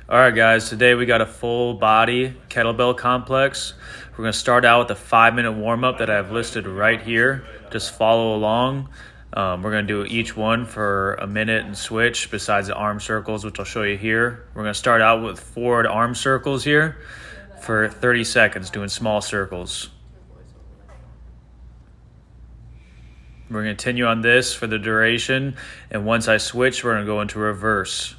All right, guys, today we got a full body kettlebell complex. We're going to start out with a 5-minute warm up that I have listed right here. Just follow along. We're going to do each one for a minute and switch besides the arm circles, which I'll show you here. We're going to start out with forward arm circles here for 30 seconds, doing small circles. We're going to continue on this for the duration, and once I switch, we're going to go into reverse.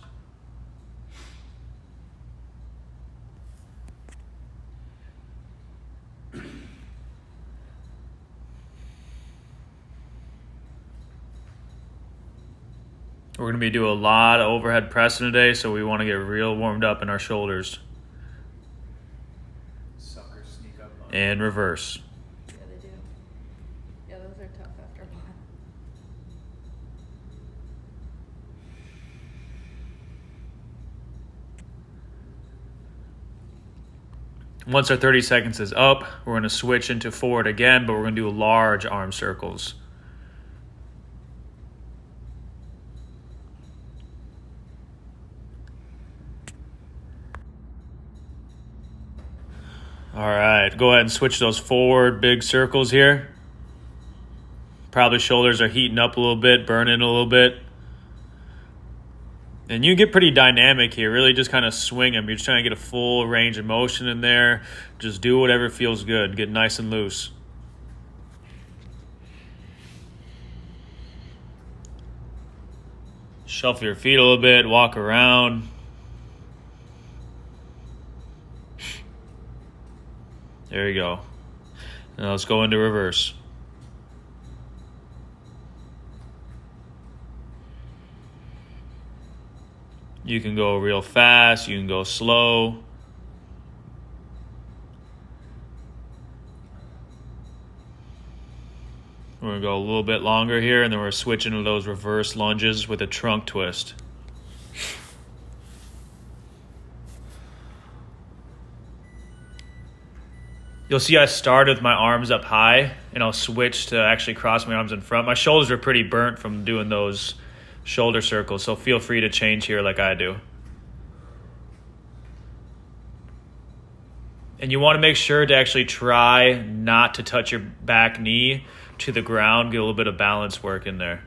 We're going to be doing a lot of overhead pressing today, so we want to get real warmed up in our shoulders. Suckers sneak up on And reverse. Yeah, they do. Yeah, those are tough after a while. Once our 30 seconds is up, we're going to switch into forward again, but we're going to do large arm circles. All right, go ahead and switch those forward big circles here. Probably shoulders are heating up a little bit, burning a little bit. And you get pretty dynamic here, really just kind of swing them. You're just trying to get a full range of motion in there. Just do whatever feels good. Get nice and loose. Shuffle your feet a little bit, walk around. There you go. Now let's go into reverse. You can go real fast, you can go slow. We're going to go a little bit longer here, and then we're switching to those reverse lunges with a trunk twist. You'll see I started with my arms up high, and I'll switch to actually cross my arms in front. My shoulders are pretty burnt from doing those shoulder circles, so feel free to change here like I do. And you want to make sure to actually try not to touch your back knee to the ground. Get a little bit of balance work in there.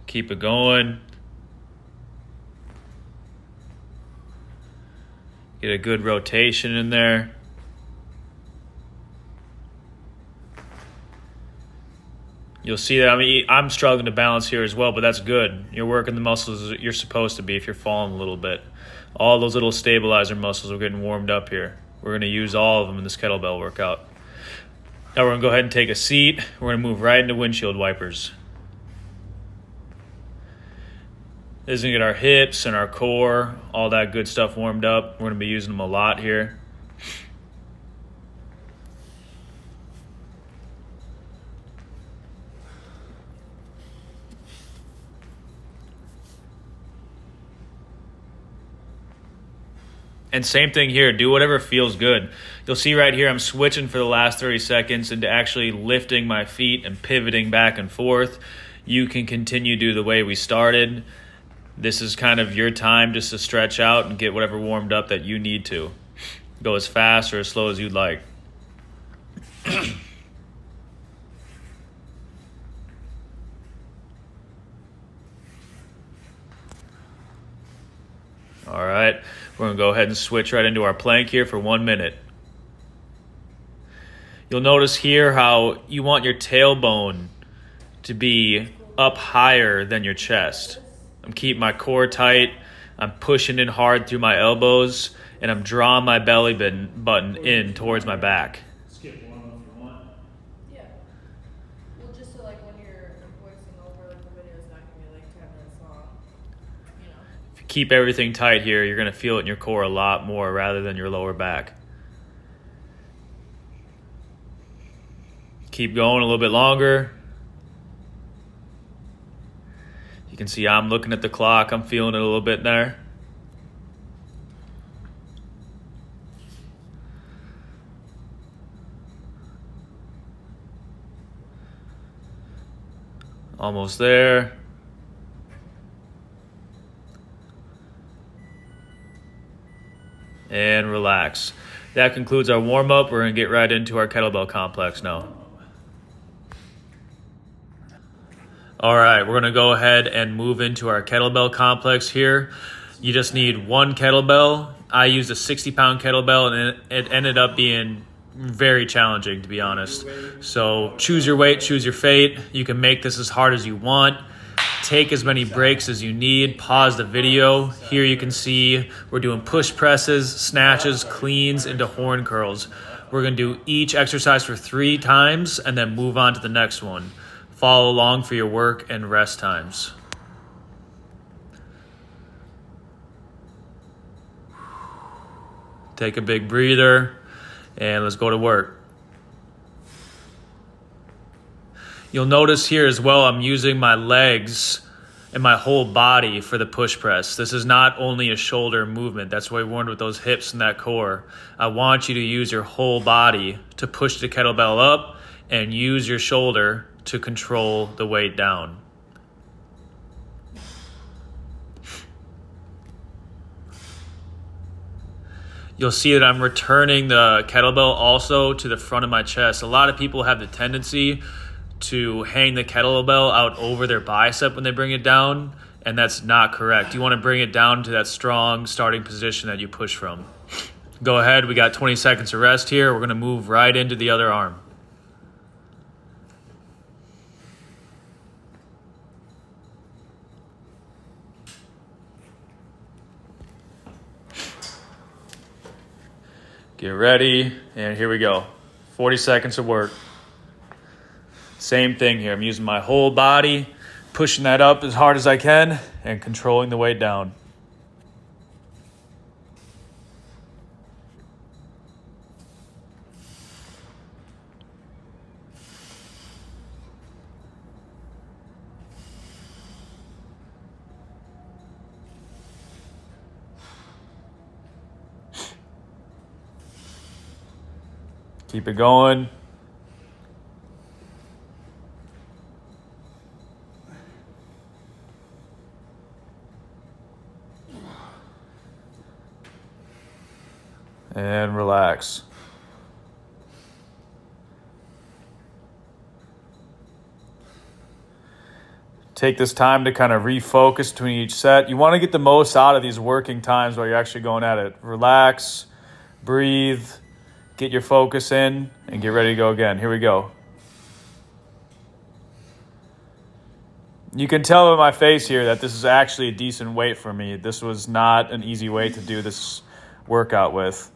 Keep it going. Get a good rotation in there. You'll see that I'm struggling to balance here as well, but that's good. You're working the muscles you're supposed to be if you're falling a little bit. All those little stabilizer muscles are getting warmed up here. We're going to use all of them in this kettlebell workout. Now we're going to go ahead and take a seat. We're going to move right into windshield wipers. This is going to get our hips and our core, all that good stuff warmed up. We're going to be using them a lot here. And same thing here, do whatever feels good. You'll see right here I'm switching for the last 30 seconds into actually lifting my feet and pivoting back and forth. You can continue to do the way we started. This is kind of your time just to stretch out and get whatever warmed up that you need to. Go as fast or as slow as you'd like. All right, we're going to go ahead and switch right into our plank here for 1 minute. You'll notice here how you want your tailbone to be up higher than your chest. I'm keeping my core tight. I'm pushing in hard through my elbows, and I'm drawing my belly button in towards my back. skip one if you want. Yeah. Well, just so like when you're voicing over, like the video's not gonna be like 10 minutes long. You know. If you keep everything tight here, you're going to feel it in your core a lot more rather than your lower back. Keep going a little bit longer. You can see I'm looking at the clock. I'm feeling it a little bit there. Almost there. And relax. That concludes our warm-up. We're going to get right into our kettlebell complex now. All right, we're going to go ahead and move into our kettlebell complex here. You just need one kettlebell. I used a 60-pound kettlebell, and it ended up being very challenging, to be honest. So choose your weight, choose your fate. You can make this as hard as you want. Take as many breaks as you need. Pause the video. Here you can see we're doing push presses, snatches, cleans into horn curls. We're going to do each exercise for 3 times and then move on to the next one. Follow along for your work and rest times. Take a big breather and let's go to work. You'll notice here as well, I'm using my legs and my whole body for the push press. This is not only a shoulder movement. That's why we warned with those hips and that core. I want you to use your whole body to push the kettlebell up and use your shoulder to control the weight down. You'll see that I'm returning the kettlebell also to the front of my chest. A lot of people have the tendency to hang the kettlebell out over their bicep when they bring it down, and that's not correct. You want to bring it down to that strong starting position that you push from. Go ahead, we got 20 seconds of rest here. We're going to move right into the other arm. Get ready, and here we go. 40 seconds of work. Same thing here. I'm using my whole body, pushing that up as hard as I can, and controlling the weight down. Keep it going. And relax. Take this time to kind of refocus between each set. You want to get the most out of these working times while you're actually going at it. Relax, breathe, get your focus in, and get ready to go again. Here we go. You can tell in my face here that this is actually a decent weight for me. This was not an easy weight to do this workout with.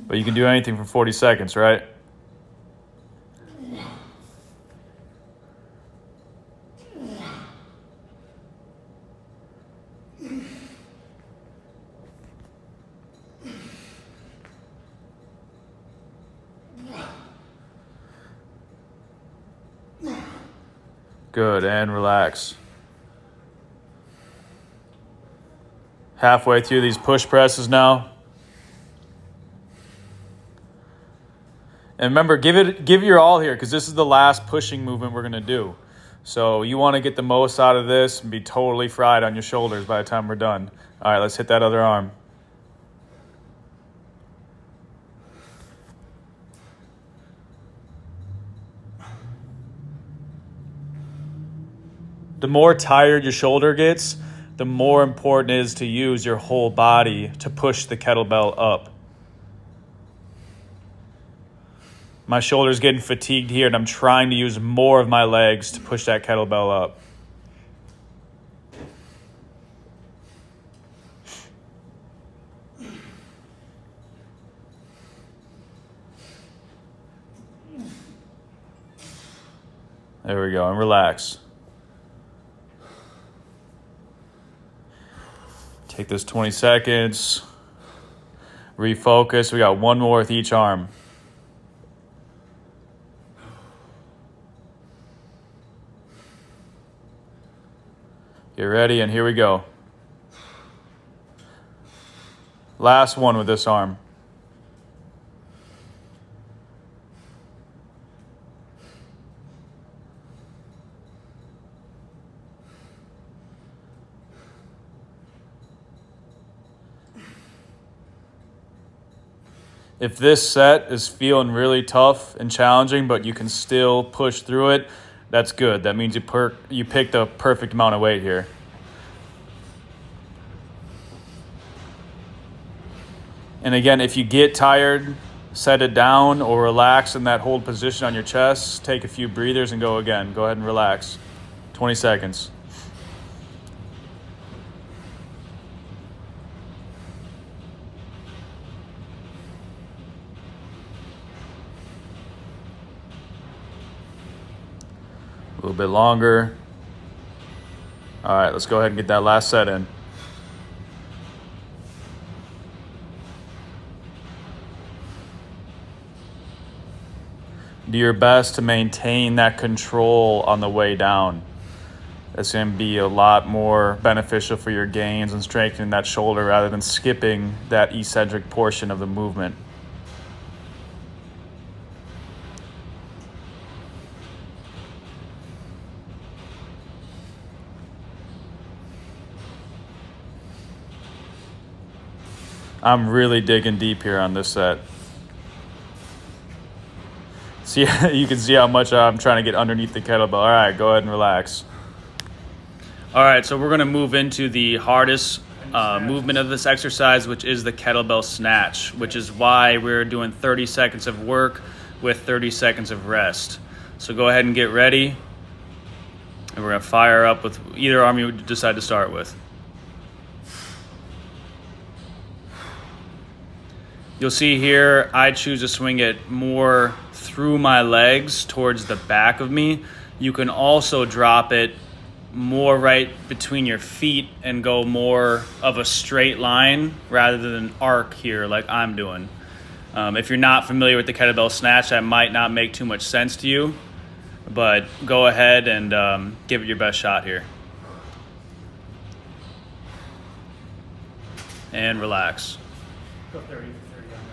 But you can do anything for 40 seconds, right? Good, and relax. Halfway through these push presses now. And remember, give your all here, because this is the last pushing movement we're going to do. So you want to get the most out of this and be totally fried on your shoulders by the time we're done. All right, let's hit that other arm. The more tired your shoulder gets, the more important it is to use your whole body to push the kettlebell up. My shoulder's getting fatigued here, and I'm trying to use more of my legs to push that kettlebell up. There we go, and relax. Take this 20 seconds. Refocus. We got one more with each arm. Get ready, and here we go. Last one with this arm. If this set is feeling really tough and challenging, but you can still push through it, that's good. That means you picked the perfect amount of weight here. And again, if you get tired, set it down or relax in that hold position on your chest. Take a few breathers and go again. Go ahead and relax. 20 seconds. A little bit longer. All right, let's go ahead and get that last set in. Do your best to maintain that control on the way down. That's going to be a lot more beneficial for your gains and strengthening that shoulder rather than skipping that eccentric portion of the movement. I'm really digging deep here on this set. See, you can see how much I'm trying to get underneath the kettlebell. All right, go ahead and relax. All right, so we're going to move into the hardest movement of this exercise, which is the kettlebell snatch, which is why we're doing 30 seconds of work with 30 seconds of rest. So go ahead and get ready, and we're going to fire up with either arm you decide to start with. You'll see here, I choose to swing it more through my legs towards the back of me. You can also drop it more right between your feet and go more of a straight line rather than an arc here like I'm doing. If you're not familiar with the kettlebell snatch, that might not make too much sense to you, but go ahead and give it your best shot here. And relax. Go 30 on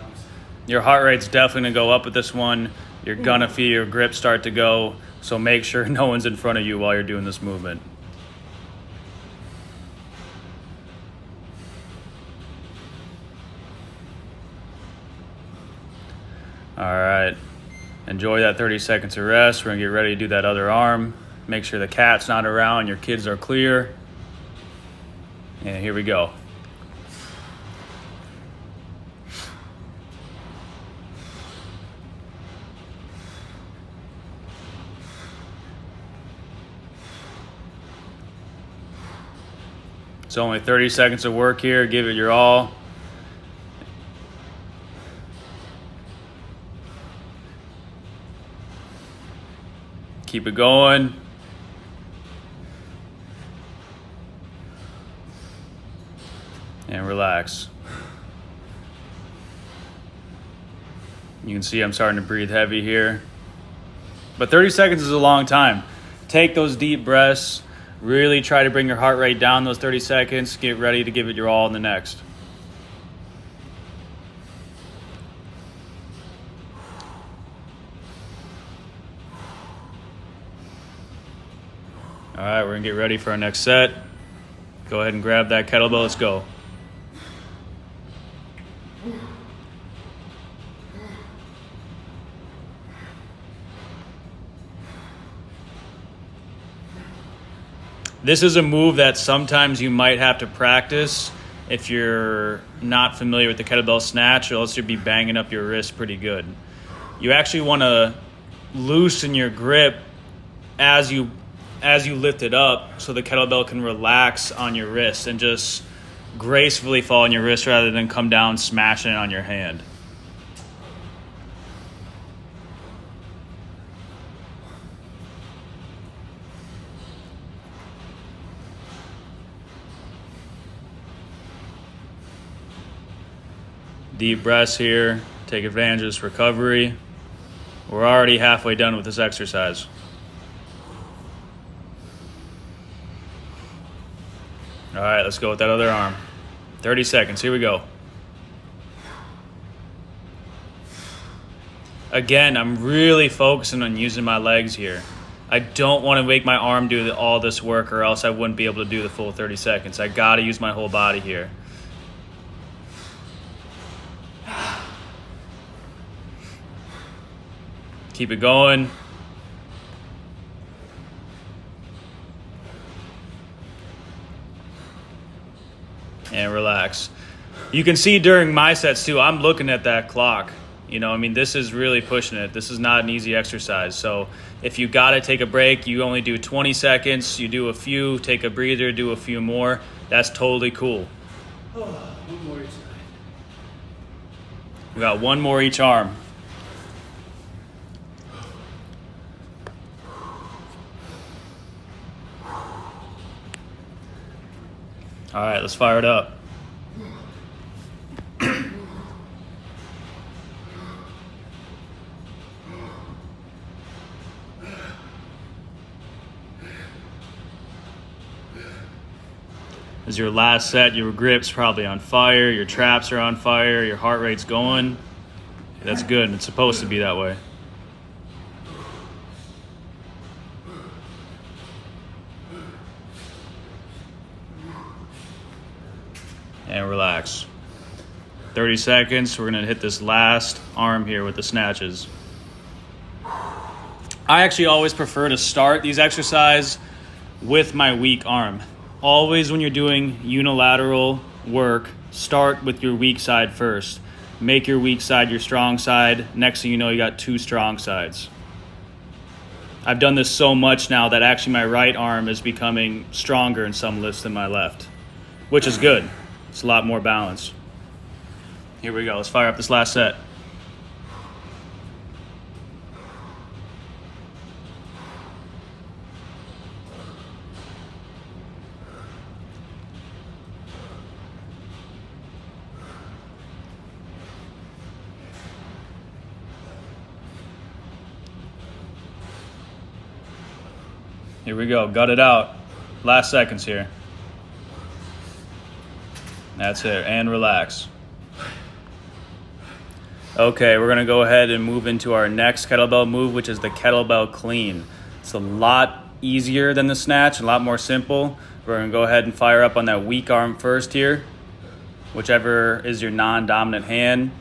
dumps. Your heart rate's definitely going to go up with this one. You're going to feel your grip start to go, so make sure no one's in front of you while you're doing this movement. All right. Enjoy that 30 seconds of rest. We're going to get ready to do that other arm. Make sure the cat's not around, your kids are clear. And here we go. It's only 30 seconds of work here. Give it your all. Keep it going. And relax. You can see I'm starting to breathe heavy here. But 30 seconds is a long time. Take those deep breaths. Really try to bring your heart rate down those 30 seconds. Get ready to give it your all in the next. All right, we're going to get ready for our next set. Go ahead and grab that kettlebell. Let's go. This is a move that sometimes you might have to practice if you're not familiar with the kettlebell snatch, or else you'll be banging up your wrist pretty good. You actually want to loosen your grip as you lift it up so the kettlebell can relax on your wrist and just gracefully fall on your wrist rather than come down smashing it on your hand. Deep breaths here. Take advantage of this recovery. We're already halfway done with this exercise. All right, let's go with that other arm. 30 seconds. Here we go. Again, I'm really focusing on using my legs here. I don't want to make my arm do all this work, or else I wouldn't be able to do the full 30 seconds. I got to use my whole body here. Keep it going. And relax. You can see during my sets too, I'm looking at that clock. You know, I mean, this is really pushing it. This is not an easy exercise. So if you got to take a break, you only do 20 seconds. You do a few, take a breather, do a few more. That's totally cool. Oh, one more each side. We got one more each arm. All right, let's fire it up. As your last set, your grip's probably on fire, your traps are on fire, your heart rate's going. That's good. It's supposed to be that way. And relax. 30 seconds. We're going to hit this last arm here with the snatches. I actually always prefer to start these exercises with my weak arm. Always when you're doing unilateral work, start with your weak side first. Make your weak side your strong side. Next thing you know, you got two strong sides. I've done this so much now that actually my right arm is becoming stronger in some lifts than my left, which is good. It's a lot more balance. Here we go. Let's fire up this last set. Here we go. Gut it out. Last seconds here. That's it. And relax. Okay, we're going to go ahead and move into our next kettlebell move, which is the kettlebell clean. It's a lot easier than the snatch, a lot more simple. We're going to go ahead and fire up on that weak arm first here, whichever is your non-dominant hand.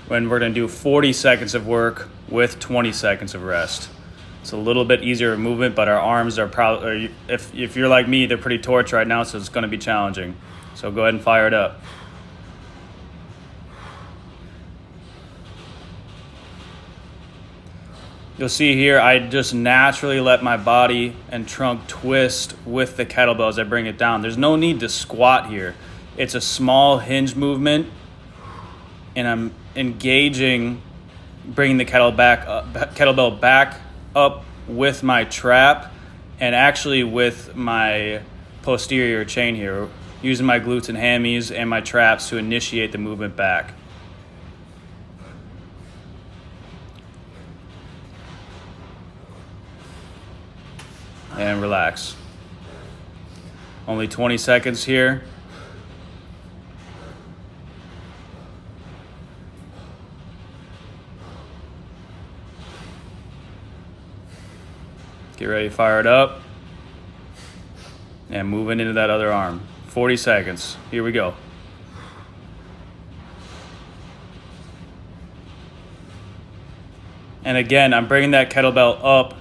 When we're going to do 40 seconds of work with 20 seconds of rest. It's a little bit easier movement, but our arms are probably, if you're like me, they're pretty torched right now, so it's going to be challenging. So go ahead and fire it up. You'll see here, I just naturally let my body and trunk twist with the kettlebell as I bring it down. There's no need to squat here. It's a small hinge movement, and I'm engaging, bringing the kettlebell back up with my trap and actually with my posterior chain here, using my glutes and hammies and my traps to initiate the movement back. And relax. Only 20 seconds here. Get ready to fire it up. And moving into that other arm. 40 seconds. Here we go. And again, I'm bringing that kettlebell up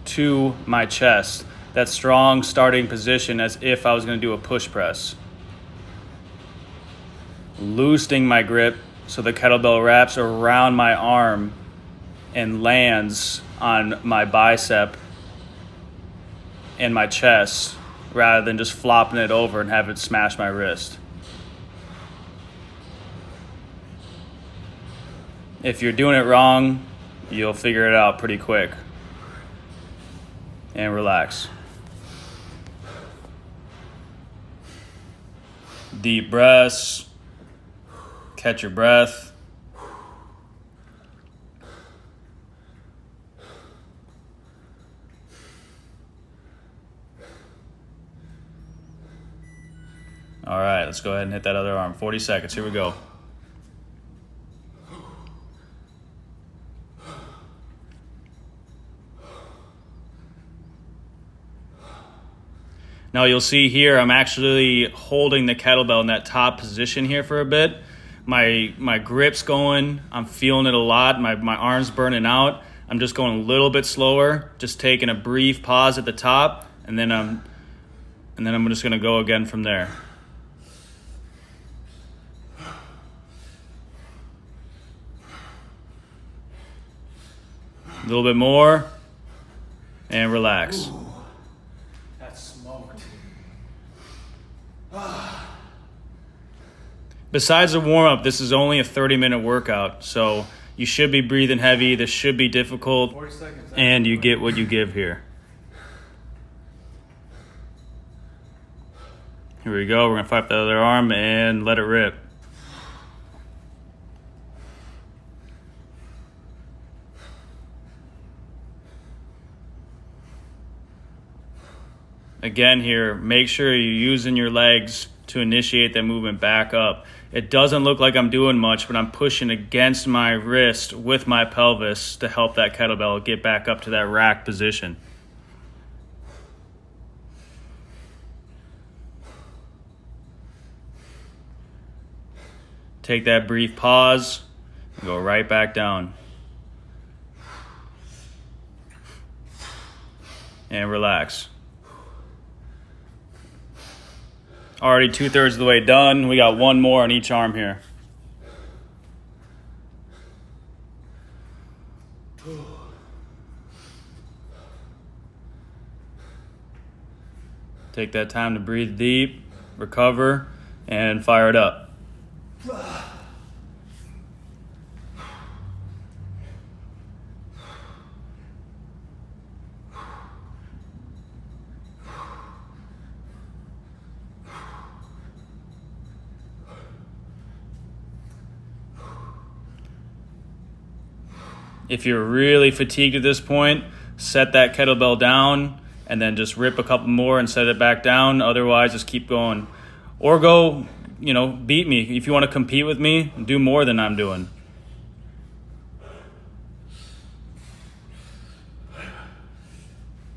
to my chest. That strong starting position as if I was going to do a push press. Loosening my grip so the kettlebell wraps around my arm and lands on my bicep and my chest rather than just flopping it over and have it smash my wrist. If you're doing it wrong, you'll figure it out pretty quick. And relax. Deep breaths. Catch your breath. All right, let's go ahead and hit that other arm. 40 seconds. Here we go. Now you'll see here I'm actually holding the kettlebell in that top position here for a bit. My grip's going. I'm feeling it a lot. My arm's burning out. I'm just going a little bit slower, just taking a brief pause at the top, and then I'm just gonna go again from there. A little bit more, and relax. Ooh, that smoked. Besides the warm-up, this is only a 30-minute workout, so you should be breathing heavy. This should be difficult, 40 seconds. and you get what you give here. Here we go. We're going to fire up the other arm and let it rip. Again here, make sure you're using your legs to initiate that movement back up. It doesn't look like I'm doing much, but I'm pushing against my wrist with my pelvis to help that kettlebell get back up to that rack position. Take that brief pause and go right back down. And relax. Already 2/3 of the way done. We got one more on each arm here. Take that time to breathe deep, recover, and fire it up. If you're really fatigued at this point, set that kettlebell down and then just rip a couple more and set it back down. Otherwise, just keep going. Or go, beat me. If you want to compete with me, do more than I'm doing.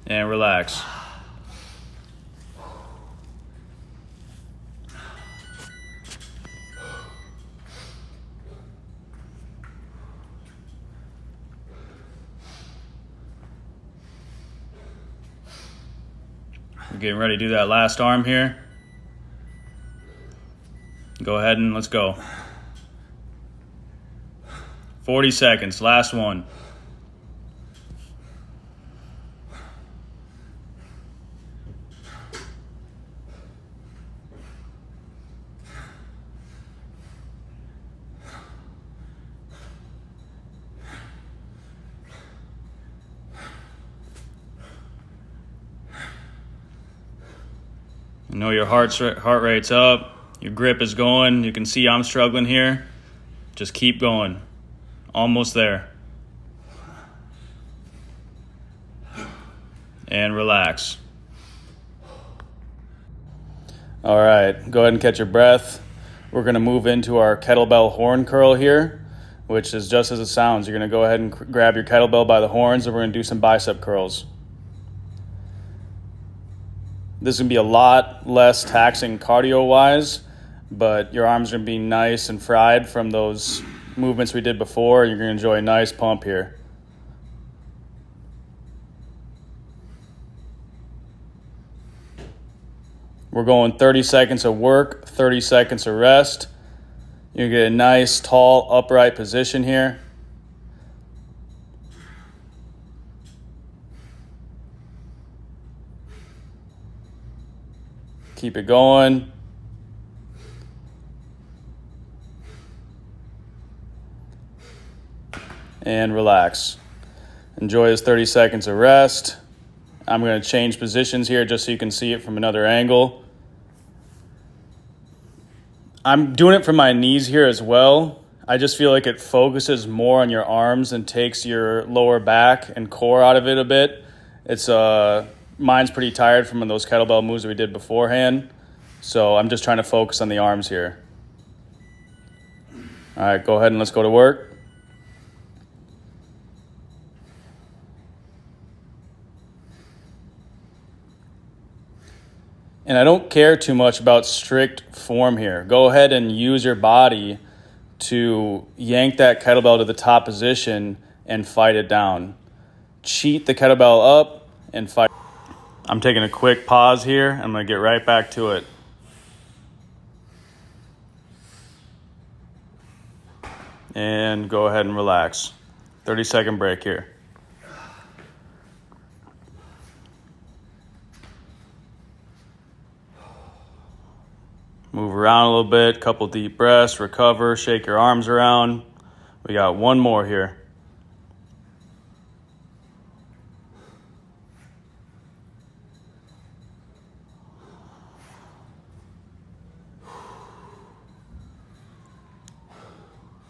And relax. We're getting ready to do that last arm here. Go ahead and let's go. 40 seconds, last one. You know your heart rate's up, your grip is going. You can see I'm struggling here. Just keep going. Almost there. And relax. All right, go ahead and catch your breath. We're going to move into our kettlebell horn curl here, which is just as it sounds. You're going to go ahead and grab your kettlebell by the horns, and we're going to do some bicep curls. This is going to be a lot less taxing cardio-wise, but your arms are going to be nice and fried from those movements we did before. You're going to enjoy a nice pump here. We're going 30 seconds of work, 30 seconds of rest. You're going to get a nice, tall, upright position here. Keep it going. And relax. Enjoy this 30 seconds of rest. I'm going to change positions here just so you can see it from another angle. I'm doing it from my knees here as well. I just feel like it focuses more on your arms and takes your lower back and core out of it a bit. Mine's pretty tired from those kettlebell moves that we did beforehand. So I'm just trying to focus on the arms here. All right, go ahead and let's go to work. And I don't care too much about strict form here. Go ahead and use your body to yank that kettlebell to the top position and fight it down. Cheat the kettlebell up and fight. I'm taking a quick pause here. I'm going to get right back to it. And go ahead and relax. 30-second break here. Move around a little bit, couple deep breaths, recover, shake your arms around. We got one more here.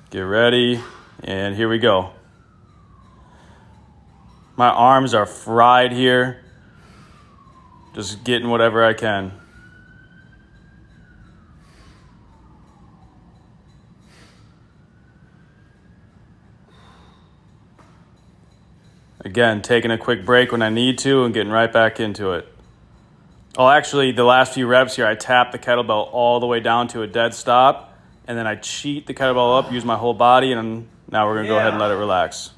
Get ready, and here we go. My arms are fried here. Just getting whatever I can. Again, taking a quick break when I need to and getting right back into it. Oh, actually, the last few reps here, I tap the kettlebell all the way down to a dead stop, and then I cheat the kettlebell up, use my whole body, and now we're going to go ahead and let it relax.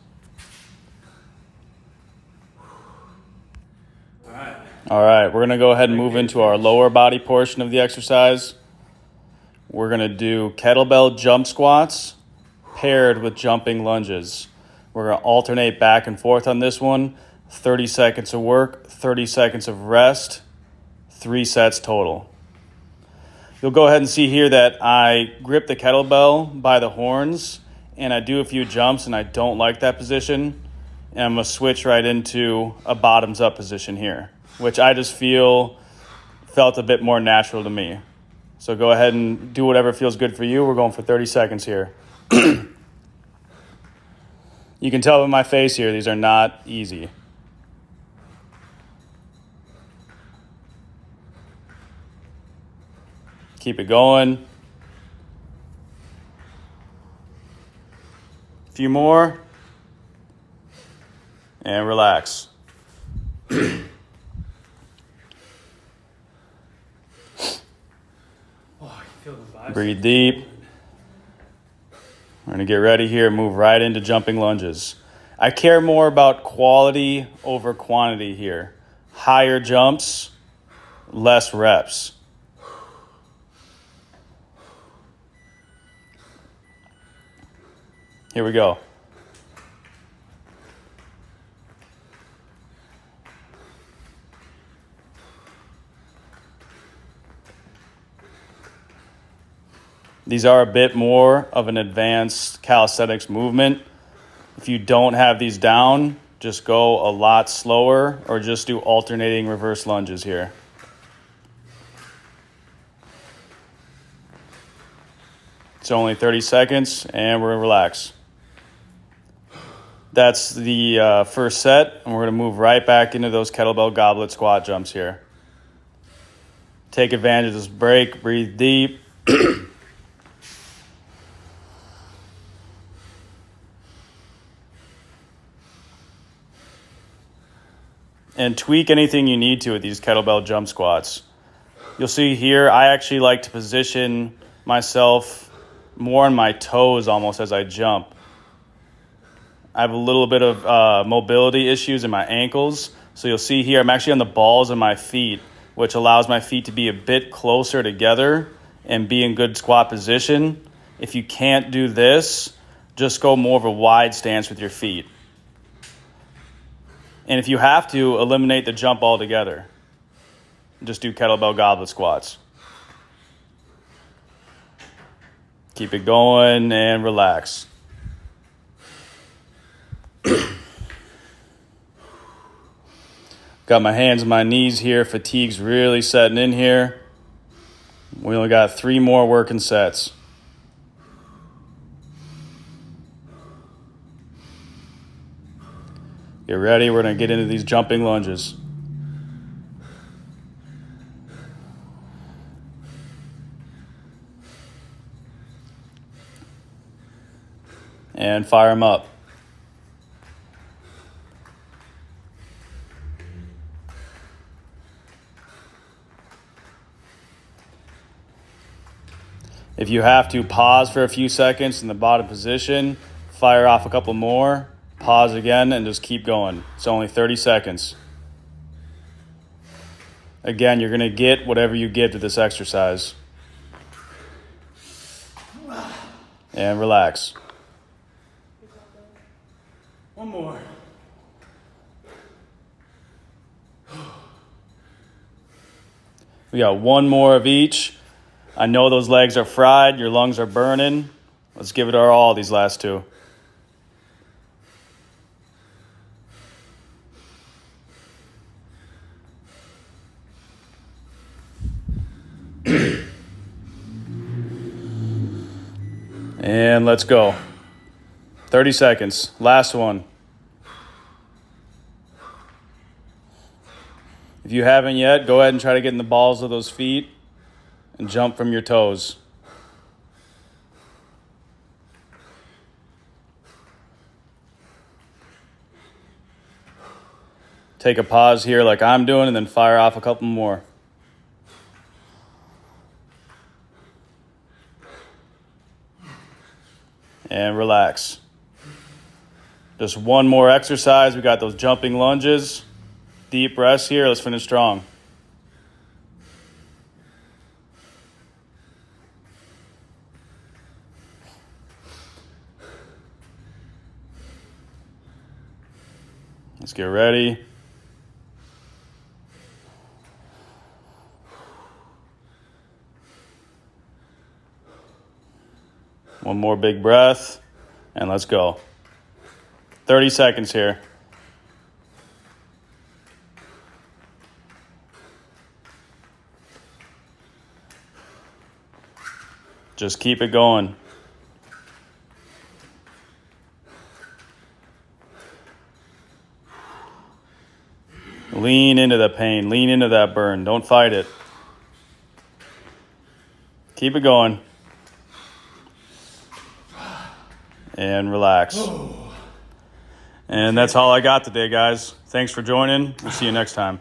All right, we're going to go ahead and move into our lower body portion of the exercise. We're going to do kettlebell jump squats paired with jumping lunges. We're going to alternate back and forth on this one. 30 seconds of work, 30 seconds of rest, 3 sets total. You'll go ahead and see here that I grip the kettlebell by the horns and I do a few jumps and I don't like that position. And I'm going to switch right into a bottoms up position here, which I just felt a bit more natural to me. So go ahead and do whatever feels good for you. We're going for 30 seconds here. You can tell in my face here, these are not easy. Keep it going. A few more. And relax. Oh, I feel the vibes. Breathe deep. We're going to get ready here, move right into jumping lunges. I care more about quality over quantity here. Higher jumps, less reps. Here we go. These are a bit more of an advanced calisthenics movement. If you don't have these down, just go a lot slower or just do alternating reverse lunges here. It's only 30 seconds and we're going to relax. That's the first set, and we're going to move right back into those kettlebell goblet squat jumps here. Take advantage of this break, breathe deep. And tweak anything you need to with these kettlebell jump squats. You'll see here, I actually like to position myself more on my toes almost as I jump. I have a little bit of mobility issues in my ankles. So you'll see here, I'm actually on the balls of my feet, which allows my feet to be a bit closer together and be in good squat position. If you can't do this, just go more of a wide stance with your feet. And if you have to, eliminate the jump altogether. Just do kettlebell goblet squats. Keep it going and relax. Got my hands and my knees here. Fatigue's really setting in here. We only got 3 more working sets. Get ready. We're going to get into these jumping lunges. and fire them up. If you have to, pause for a few seconds in the bottom position, fire off a couple more, pause again, and just keep going. It's only 30 seconds. Again, you're going to get whatever you get to this exercise. And relax. One more. We got one more of each. I know those legs are fried. Your lungs are burning. Let's give it our all, these last two. And let's go. 30 seconds. Last one. If you haven't yet, go ahead and try to get in the balls of those feet and jump from your toes. Take a pause here like I'm doing and then fire off a couple more. And relax. Just one more exercise. We got those jumping lunges. Deep breaths here. Let's finish strong. Let's get ready. One more big breath, and let's go. 30 seconds here. Just keep it going. Lean into the pain. Lean into that burn. Don't fight it. Keep it going. And relax. And that's all I got today, guys. Thanks for joining. We'll see you next time.